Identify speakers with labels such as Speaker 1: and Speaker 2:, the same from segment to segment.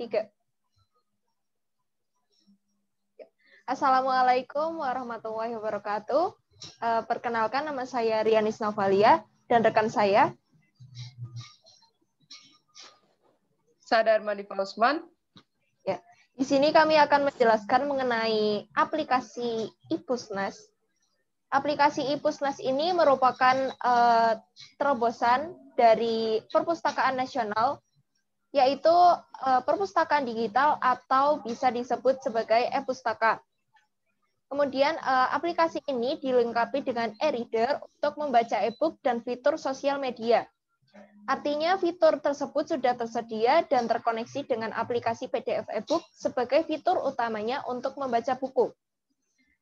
Speaker 1: 3. Assalamualaikum warahmatullahi wabarakatuh. Perkenalkan, nama saya Rianis Novalia dan rekan saya
Speaker 2: Sadarma Dipa Usman.
Speaker 1: Ya, di sini kami akan menjelaskan mengenai aplikasi iPusnas. Aplikasi iPusnas ini merupakan terobosan dari Perpustakaan Nasional, yaitu perpustakaan digital atau bisa disebut sebagai e-pustaka. Kemudian aplikasi ini dilengkapi dengan e-reader untuk membaca e-book dan fitur sosial media. Artinya fitur tersebut sudah tersedia dan terkoneksi dengan aplikasi PDF e-book sebagai fitur utamanya untuk membaca buku.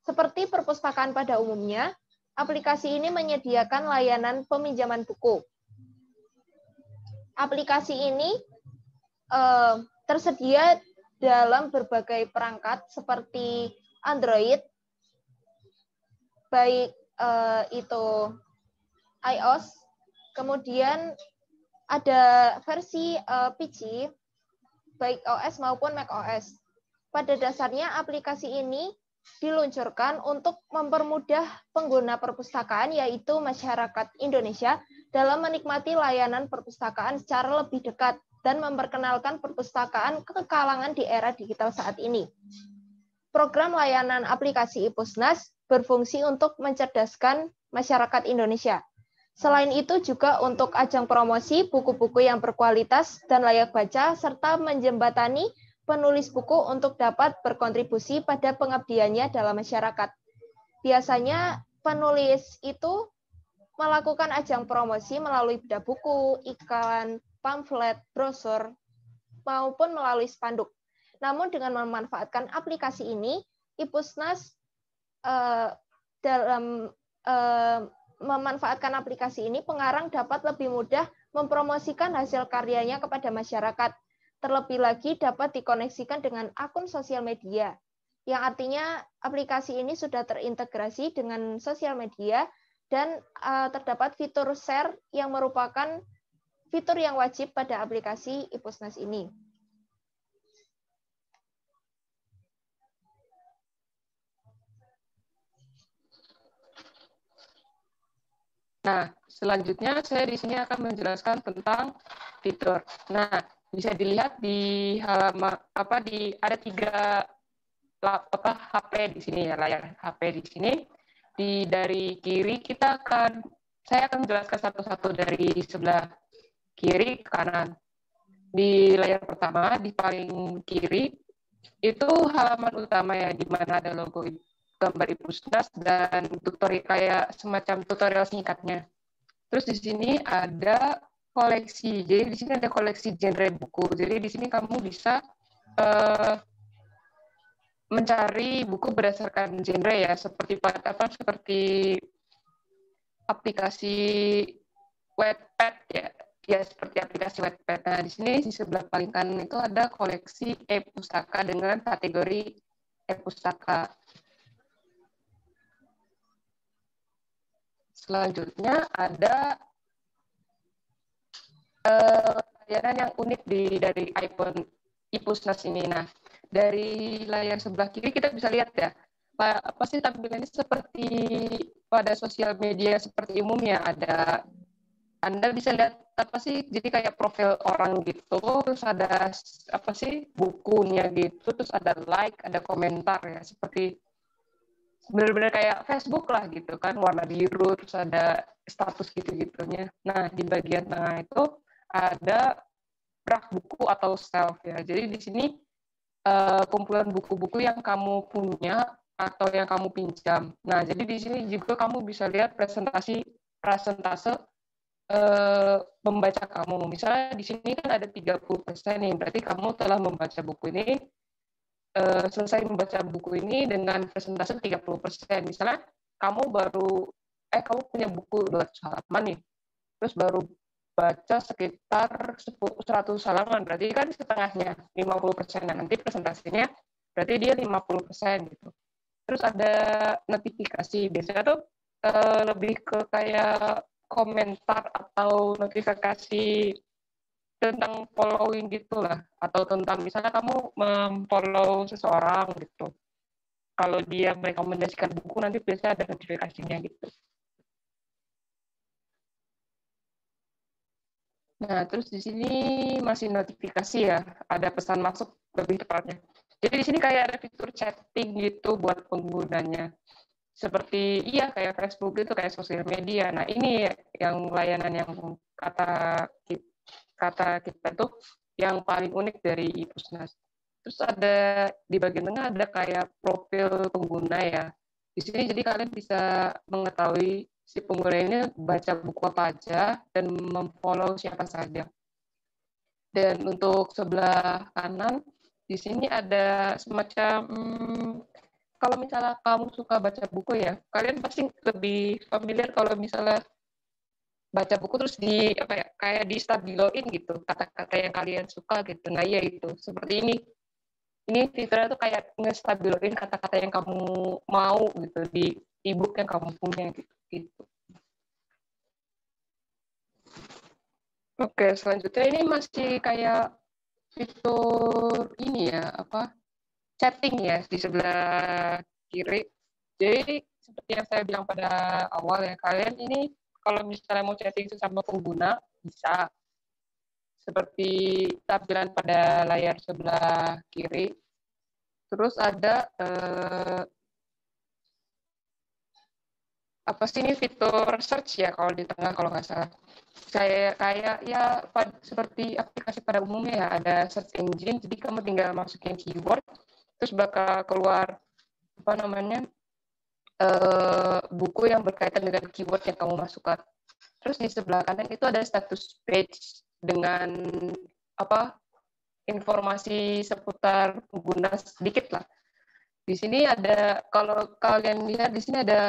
Speaker 1: Seperti perpustakaan pada umumnya, aplikasi ini menyediakan layanan peminjaman buku. Aplikasi ini tersedia dalam berbagai perangkat seperti Android, baik itu iOS, kemudian ada versi PC, baik OS maupun macOS. Pada dasarnya aplikasi ini diluncurkan untuk mempermudah pengguna perpustakaan, yaitu masyarakat Indonesia, dalam menikmati layanan perpustakaan secara lebih dekat dan memperkenalkan perpustakaan ke kalangan di era digital saat ini. Program layanan aplikasi iPusnas berfungsi untuk mencerdaskan masyarakat Indonesia. Selain itu juga untuk ajang promosi buku-buku yang berkualitas dan layak baca, serta menjembatani penulis buku untuk dapat berkontribusi pada pengabdiannya dalam masyarakat. Biasanya penulis itu melakukan ajang promosi melalui bedah buku, iklan, pamflet, brosur, maupun melalui spanduk. Namun dengan memanfaatkan aplikasi ini, iPusnas dalam memanfaatkan aplikasi ini, pengarang dapat lebih mudah mempromosikan hasil karyanya kepada masyarakat. Terlebih lagi dapat dikoneksikan dengan akun sosial media, yang artinya aplikasi ini sudah terintegrasi dengan sosial media dan terdapat fitur share yang merupakan fitur yang wajib pada aplikasi iPusnas ini.
Speaker 2: Nah, selanjutnya saya di sini akan menjelaskan tentang fitur. Nah, bisa dilihat di halaman ada 3 HP di sini ya, layar HP di sini. Dari kiri saya akan menjelaskan satu-satu dari sebelah kiri ke kanan. Di layar pertama di paling kiri itu halaman utama ya, di mana ada logo gambar iPusnas dan tutorial kayak semacam tutorial singkatnya. Terus di sini ada koleksi. Jadi di sini ada koleksi genre buku. Jadi di sini kamu bisa mencari buku berdasarkan genre ya, seperti aplikasi Wattpad ya. Ya, seperti aplikasi Wattpad. Nah, di sini di sebelah paling kanan itu ada koleksi e-pustaka dengan kategori e-pustaka. Selanjutnya ada layanan yang unik dari iPusnas ini. Nah, dari layar sebelah kiri kita bisa lihat ya, apa sih tampilannya seperti pada sosial media seperti umumnya. Anda bisa lihat apa sih, jadi kayak profil orang gitu, terus ada apa sih bukunya gitu, terus ada like, ada komentar ya, seperti benar-benar kayak Facebook lah gitu kan, warna biru, terus ada status gitu-gitunya. Nah, di bagian tengah itu ada rak buku atau shelf ya. Jadi di sini kumpulan buku-buku yang kamu punya atau yang kamu pinjam. Nah, jadi di sini juga kamu bisa lihat presentase membaca kamu. Misalnya di sini kan ada 30% nih, berarti kamu telah membaca buku ini, selesai membaca buku ini dengan presentase 30%. Misalnya kamu punya buku 200 halaman nih, terus baru baca sekitar 100 halaman, berarti kan setengahnya, 50%. Nah, nanti presentasinya berarti dia 50% gitu. Terus ada notifikasi, biasanya tuh lebih ke kayak komentar atau notifikasi tentang following gitulah, atau tentang misalnya kamu memfollow seseorang gitu. Kalau dia merekomendasikan buku nanti biasanya ada notifikasinya gitu. Nah, terus di sini masih notifikasi ya, ada pesan masuk lebih tepatnya. Jadi di sini kayak ada fitur chatting gitu buat penggunanya. Seperti iya kayak Facebook gitu, kayak sosial media. Nah, ini yang layanan yang kata kita tuh yang paling unik dari Ipusnas. Terus ada di bagian tengah ada kayak profil pengguna ya. Di sini jadi kalian bisa mengetahui si pengguna ini baca buku apa aja dan memfollow siapa saja. Dan untuk sebelah kanan di sini ada semacam kalau misalnya kamu suka baca buku ya, kalian pasti lebih familiar kalau misalnya baca buku terus di apa ya kayak di stabiloin gitu kata-kata yang kalian suka gitu. Nah iya itu seperti ini fiturnya tuh kayak ngestabiloin kata-kata yang kamu mau gitu di ebook yang kamu punya gitu. Oke, selanjutnya ini masih kayak fitur ini ya apa chatting ya di sebelah kiri. Jadi seperti yang saya bilang pada awal ya, kalian ini kalau misalnya mau chatting sesama pengguna bisa seperti tampilan pada layar sebelah kiri. Terus ada apa sih ini fitur search ya kalau di tengah kalau nggak salah. Kayak ya seperti aplikasi pada umumnya ya ada search engine. Jadi kamu tinggal masukin keyword, terus bakal keluar apa namanya buku yang berkaitan dengan keyword yang kamu masukkan. Terus di sebelah kanan itu ada status page dengan apa informasi seputar pengguna sedikit lah. Di sini ada kalau kalian lihat di sini ada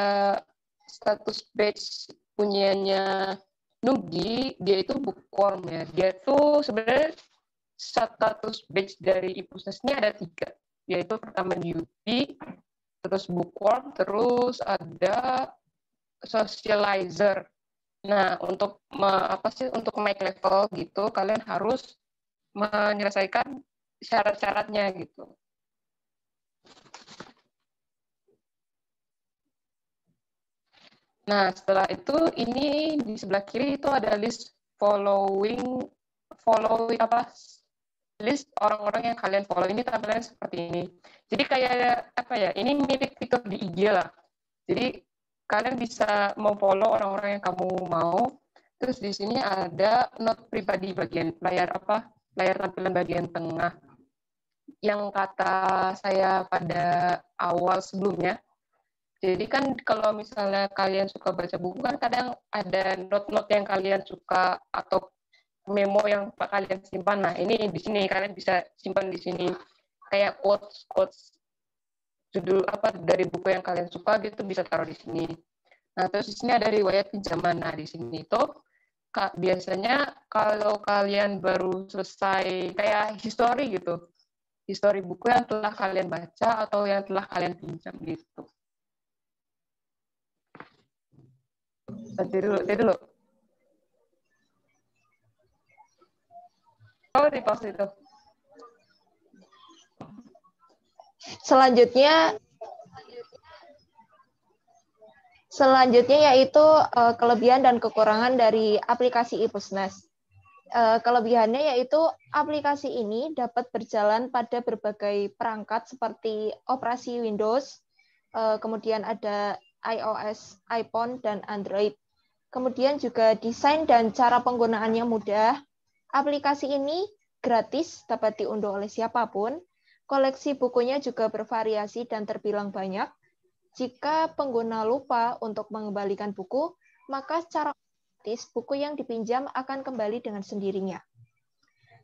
Speaker 2: status page punyanya Nugi, dia itu bookworm ya. Dia tuh sebenarnya status page dari Ipusnas ini ada 3, yaitu pertama newbie, terus bookworm, terus ada socializer. Nah, untuk untuk naik level gitu, kalian harus menyelesaikan syarat-syaratnya gitu. Nah, setelah itu ini di sebelah kiri itu ada list list orang-orang yang kalian follow. Ini tampilannya seperti ini. Jadi kayak apa ya? Ini mirip fitur di IG lah. Jadi kalian bisa mau follow orang-orang yang kamu mau. Terus di sini ada note pribadi bagian layar tampilan bagian tengah. Yang kata saya pada awal sebelumnya. Jadi kan kalau misalnya kalian suka baca buku kan kadang ada note-note yang kalian suka atau memo yang kalian simpan. Nah, ini di sini kalian bisa simpan di sini kayak quotes judul apa dari buku yang kalian suka gitu bisa taruh di sini. Nah, terus di sini ada riwayat pinjaman. Nah, di sini itu biasanya kalau kalian baru selesai kayak history gitu. History buku yang telah kalian baca atau yang telah kalian pinjam gitu. Tadi dulu. Oh, di pause itu.
Speaker 1: Selanjutnya yaitu kelebihan dan kekurangan dari aplikasi Ipusnas. Kelebihannya yaitu aplikasi ini dapat berjalan pada berbagai perangkat seperti operasi Windows, kemudian ada iOS, iPhone, dan Android. Kemudian juga desain dan cara penggunaannya mudah. Aplikasi ini gratis, dapat diunduh oleh siapapun. Koleksi bukunya juga bervariasi dan terbilang banyak. Jika pengguna lupa untuk mengembalikan buku, maka secara otomatis buku yang dipinjam akan kembali dengan sendirinya.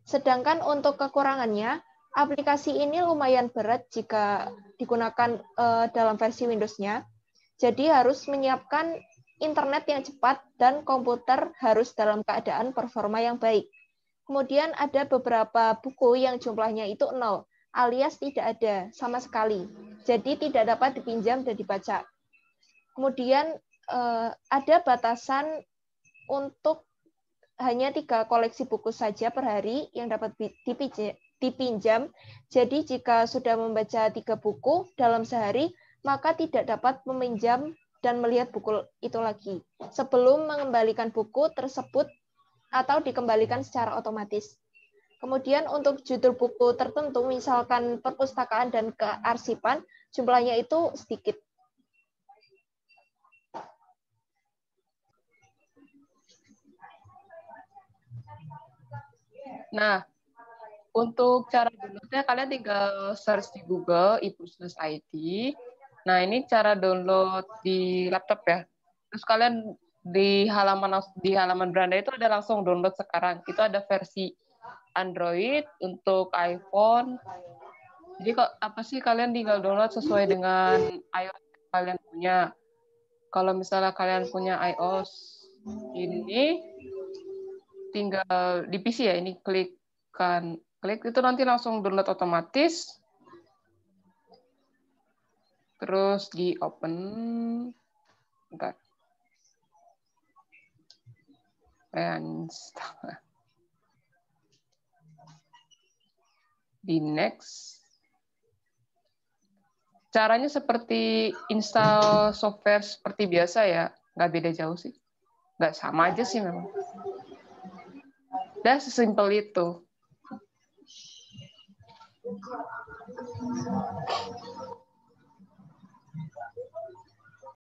Speaker 1: Sedangkan untuk kekurangannya, aplikasi ini lumayan berat jika digunakan dalam versi Windows-nya. Jadi harus menyiapkan internet yang cepat dan komputer harus dalam keadaan performa yang baik. Kemudian ada beberapa buku yang jumlahnya itu 0, alias tidak ada sama sekali. Jadi tidak dapat dipinjam dan dibaca. Kemudian ada batasan untuk hanya 3 koleksi buku saja per hari yang dapat dipinjam. Jadi jika sudah membaca 3 buku dalam sehari, maka tidak dapat meminjam dan melihat buku itu lagi sebelum mengembalikan buku tersebut atau dikembalikan secara otomatis. Kemudian untuk judul buku tertentu, misalkan perpustakaan dan kearsipan, jumlahnya itu sedikit.
Speaker 2: Nah, untuk cara downloadnya kalian tinggal search di Google Ipusnas ID. Nah, ini cara download di laptop ya. Terus kalian di halaman beranda itu ada langsung download sekarang. Itu ada versi Android, untuk iPhone. Jadi apa sih kalian tinggal download sesuai dengan iOS kalian punya. Kalau misalnya kalian punya iOS ini, tinggal di PC ya, ini klik itu nanti langsung download otomatis. Terus di open, bentar. Di next. Caranya seperti install software seperti biasa ya, nggak beda jauh sih. Nggak sama aja sih memang. Dan sesimpel itu.